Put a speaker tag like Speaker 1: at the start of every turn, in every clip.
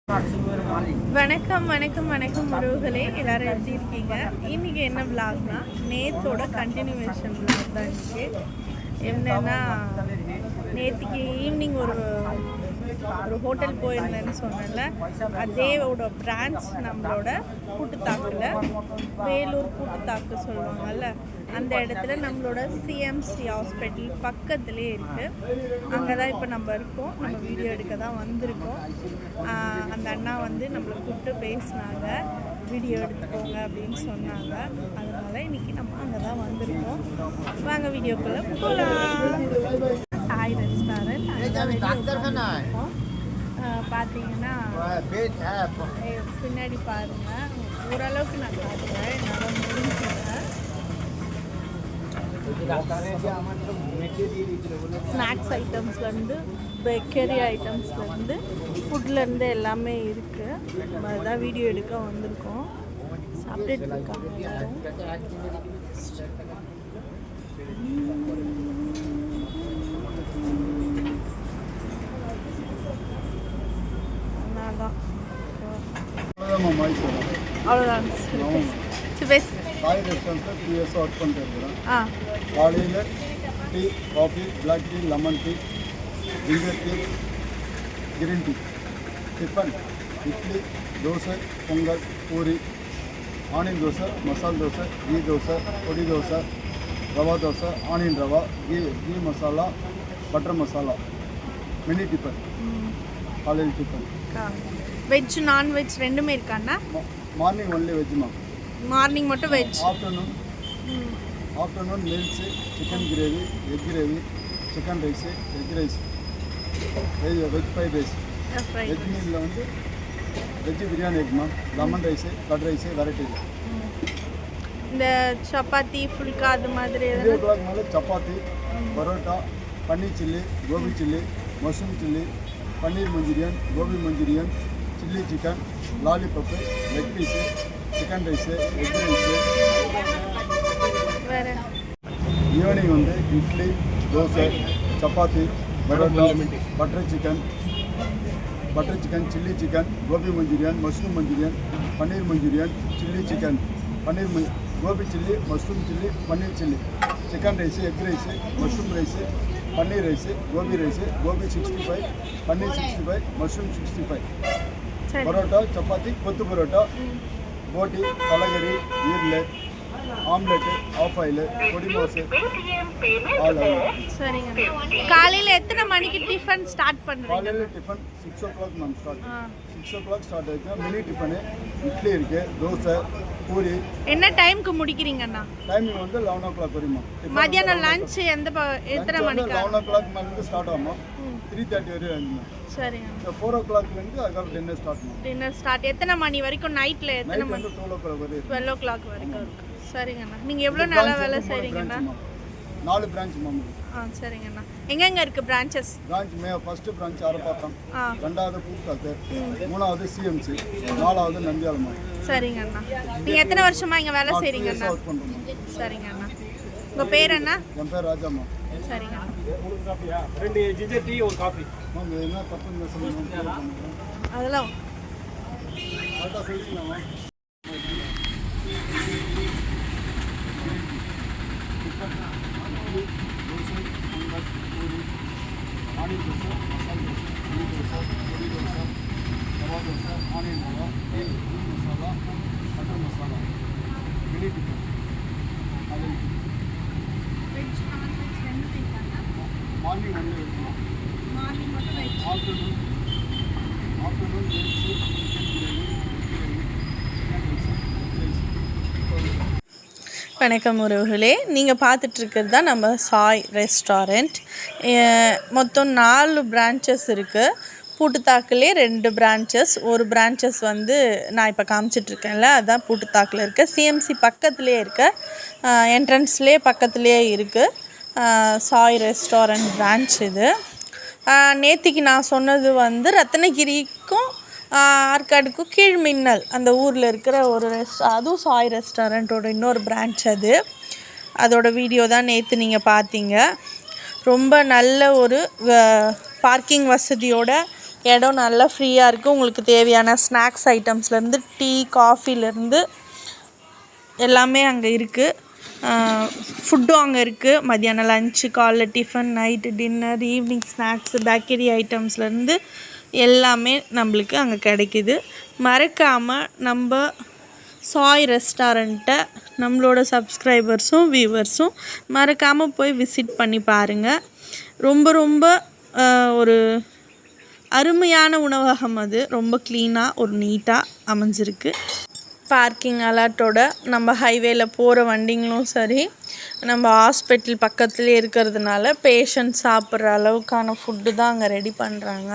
Speaker 1: வணக்கம் வணக்கம் வணக்கம் உறவுகளே, எல்லாரும் எப்படி இருக்கீங்க? இன்றைக்கி என்ன விளாக்னா நேத்தோட கண்டினியூவேஷன் விளாக் தான். இன்றைக்கி என்னென்னா, நேற்றுக்கு ஈவினிங் ஒரு ஹோட்டல் போயிருந்தேன்னு சொன்னேன்ல, அதேவோட பிரான்ச் நம்மளோட கூட்டுத்தாக்கில், வேலூர் கூட்டுத்தாக்கு சொல்லுவாங்கள்ல, அந்த இடத்துல நம்மளோட சிஎம்சி ஹாஸ்பிட்டல் பக்கத்துலேயே இருக்குது. அங்கே தான் இப்போ நம்ம இருக்கோம். நம்ம வீடியோ எடுக்க தான் வந்திருக்கோம். அந்த அண்ணா வந்து நம்மளை கூப்பிட்டு பேசினாங்க, வீடியோ எடுத்துக்கோங்க அப்படின்னு சொன்னாங்க. அதனால் இன்றைக்கி நம்ம அங்கே தான் வந்திருக்கோம். வாங்க வீடியோக்குள்ளே போகலாம். சாய் ரெஸ்டாரண்ட் பார்த்தீங்கன்னா பின்னாடி பாருங்கள். ஓரளவுக்கு நான் காட்டுறேன், என்னால் முடிஞ்சுக்கிறேன். ஸ்நாக்ஸ் ஐட்டம்ஸ்லேருந்து பேக்கரி ஐட்டம்ஸ்லேருந்து ஃபுட்லேருந்து எல்லாமே இருக்குது. நம்ம அதுதான் வீடியோ எடுக்க வந்திருக்கோம். சாப்பிட்டுட்டு இருக்காங்க. அவ்வளோதான்.
Speaker 2: சாய் ரெஸ்டாரண்ட்டில் 3 இயர்ஸ் ஒர்க் பண்ணிட்டு இருக்கிறேன். காலையில் tea, coffee, black tea, lemon tea, ginger tea, green tea. Tiffin idli, dosa, pongal, puri, onion dosa, masala dosa, ghee dosa, podi dosa, rava dosa, onion rava, ghee masala, butter masala. Mini tiffin, காலையில் டிஃபன்.
Speaker 1: வெஜ் நான்வெஜ் ரெண்டுமே இருக்காண்ணா?
Speaker 2: Morning only veg ma'am.
Speaker 1: Morning மட்டும் veg.
Speaker 2: Afternoon meals, chicken gravy, egg gravy, chicken rice, egg rice, veg fried rice. Veg மீலில் வந்து veg biryani egg ma'am, lemon rice, curd rice, variety.
Speaker 1: இந்த சப்பாத்தி ஃபுல்கா அது மாதிரி
Speaker 2: 3 o'clock மேலே chapati, parotta, paneer chilli, gobi chilli, mushroom chilli, paneer Manchurian, gobi Manchurian, chilli chicken, lollipop, leg piece, chicken rice, egg rice. Evening வந்து idli, dosa, chapati, parotta, butter chicken, chilli chicken, gobi Manchurian, mushroom Manchurian, paneer Manchurian, chilli chicken, gobi chilli, mushroom chilli, paneer chilli, chicken rice, egg rice, mushroom rice, paneer rice, gobi rice, gobi 65, பன்னீர் 65, mushroom 65, parotta, chapati, கொத்து பரோட்டா, போட்டி, தலைகறி, ஈரல், omelette, of oil, பொடி மாசு, all.
Speaker 1: சரிங்க. காலையில் எத்தனை மணிக்கு டிஃபன் ஸ்டார்ட் பண்ணுறீங்க?
Speaker 2: காலையில் tiffin 6 o'clock ma'am start. 6 o'clock start ஆகிடுச்சு. மினி டிஃபனு, இட்லி இருக்குது, தோசை, பூரி.
Speaker 1: என்ன டைமுக்கு முடிக்கிறீங்கண்ணா?
Speaker 2: டைமிங் வந்து 11 o'clock வரையுமா.
Speaker 1: மதியானம் லஞ்ச் எத்தனை மணிக்கு?
Speaker 2: 11 o'clock மேலேருந்து ஸ்டார்ட் ஆகுமா, 3:30 வரையும் ஆகுமா.
Speaker 1: சரிங்க.
Speaker 2: 4 o'clockலேருந்து அதுக்கப்புறம் டின்னர் ஸ்டார்ட் பண்ணும்.
Speaker 1: டின்னர் ஸ்டார்ட் எத்தனை மணி வரைக்கும்? நைட்டில் எத்தனை மணி?
Speaker 2: 12 o'clock வரையும்.
Speaker 1: 12 o'clock வரைக்கும் இருக்கு. சரிங்கண்ணா. நீங்கள் எவ்வளோ நல்லா வேலை செய்கிறீங்கண்ணா?
Speaker 2: 4 பிரான்ச் மேம்.
Speaker 1: சரிங்கண்ணா. எங்கெங்கே இருக்குது branches?
Speaker 2: Branch first branch Arappakkam, 2வது கூட்டாக்கு, 3வது சிஎம்சி, 4வது நந்தியாலமா.
Speaker 1: சரிங்கண்ணா. நீங்கள் எத்தனை வருஷமாக இங்கே வேலை செய்கிறீங்கண்ணா? சரிங்கண்ணா. உங்கள் பேர் என்ன?
Speaker 2: என் பேர் ராஜாம்மா.
Speaker 1: சரிங்கண்ணா.
Speaker 3: 2 ஜிஞ்சர் டீ, 1 காஃபி.
Speaker 2: மேம் என்ன தப்புன்னு சொல்லுங்க.
Speaker 1: அதெல்லாம்
Speaker 2: கரெக்டாக சொல்லிக்கலாமா? Dosa, pongal, puri, onion dosa, masala dosa, ghee dosa, podi dosa, rava dosa, onion rava, ghee masala, butter masala, mini tiffin. அது மார்னிங் ஒன்லி வைக்கலாம். Afternoon meals, chicken gravy, chicken rice, rice.
Speaker 1: வணக்கம் உறவுகளே, நீங்கள் பார்த்துட்ருக்கிறது தான் நம்ம சாய் ரெஸ்டாரண்ட். மொத்தம் 4 பிரான்ச்சஸ் இருக்குது. பூட்டுத்தாக்குலேயே 2 பிரான்ச்சஸ். ஒரு பிரான்ச்சஸ் வந்து நான் இப்போ காமிச்சிட்ருக்கேன்ல, அதுதான் பூட்டுத்தாக்கில் இருக்க. சிஎம்சி பக்கத்துலேயே இருக்க, என்ட்ரன்ஸ்லேயே பக்கத்துலேயே இருக்குது சாய் ரெஸ்டாரண்ட் பிரான்ச் இது. நேற்றுக்கு நான் சொன்னது வந்து ரத்னகிரிக்கும் ஆற்காடுக்கும் கீழ்மின்னல் அந்த ஊரில் இருக்கிற ஒரு அதுவும் சாய் ரெஸ்டாரண்ட்டோட இன்னொரு பிரான்ச் அது. அதோட வீடியோ தான் நேற்று நீங்கள் பார்த்தீங்க. ரொம்ப நல்ல ஒரு பார்க்கிங் வசதியோட இடம் நல்லா ஃப்ரீயாக இருக்குது. உங்களுக்கு தேவையான ஸ்நாக்ஸ் ஐட்டம்ஸ்லேருந்து டீ காஃபிலேருந்து எல்லாமே அங்கே இருக்குது. ஃபுட்டும் அங்கே இருக்குது. மத்தியானம் லன்ச்சு, காலைல tiffin, night dinner, evening snacks, bakery ஐட்டம்ஸ்லேருந்து எல்லாமே நம்மளுக்கு அங்கே கிடைக்கிது. மறக்காமல் நம்ம சாய் ரெஸ்டாரண்ட்டை நம்மளோட சப்ஸ்கிரைபர்ஸும் வியூவர்ஸும் மறக்காமல் போய் விசிட் பண்ணி பாருங்கள். ரொம்ப ரொம்ப ஒரு அருமையான உணவகம். அது ரொம்ப க்ளீனாக ஒரு நீட்டாக அமைஞ்சிருக்கு. பார்க்கிங் அலாட்டோட நம்ம ஹைவேல போகிற வண்டிங்களும் சரி, நம்ம ஹாஸ்பிட்டல் பக்கத்துலேயே இருக்கிறதுனால பேஷண்ட் சாப்பிட்ற அளவுக்கான ஃபுட்டு தான் அங்கே ரெடி பண்ணுறாங்க.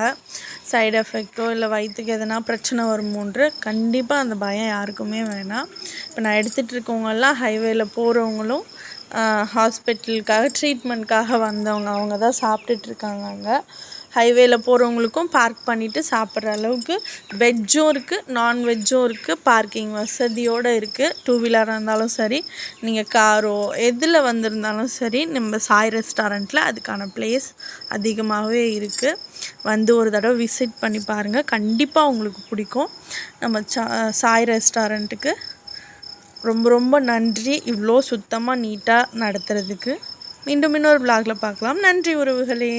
Speaker 1: சைடு எஃபெக்ட்டோ இல்லை வயிற்றுக்கு எதனா பிரச்சனை வருமோன்ற கண்டிப்பாக அந்த பயம் யாருக்குமே வேணாம். இப்போ நான் எடுத்துகிட்டு இருக்கவங்கெல்லாம் ஹைவேல போகிறவங்களும் ஹாஸ்பிட்டலுக்காக ட்ரீட்மெண்ட்காக வந்தவங்க, அவங்க தான் சாப்பிட்டுட்ருக்காங்க. அங்கே ஹைவேல போகிறவங்களுக்கும் பார்க் பண்ணிவிட்டு சாப்பிட்ற அளவுக்கு வெஜ்ஜும் இருக்குது, நான்வெஜ்ஜும் இருக்குது. பார்க்கிங் வசதியோடு இருக்குது. டூ வீலராக இருந்தாலும் சரி, நீங்கள் காரோ எதில் வந்திருந்தாலும் சரி, நம்ம சாய் ரெஸ்டாரண்ட்டில் அதுக்கான ப்ளேஸ் அதிகமாகவே இருக்குது. வந்து ஒரு தடவை விசிட் பண்ணி பாருங்கள், கண்டிப்பாக உங்களுக்கு பிடிக்கும். நம்ம சாய் ரெஸ்டாரண்ட்டுக்கு ரொம்ப ரொம்ப நன்றி, இவ்வளோ சுத்தமாக நீட்டாக நடத்துகிறதுக்கு. மீண்டும் இன்னொரு vlogல பார்க்கலாம். நன்றி உறவுகளே.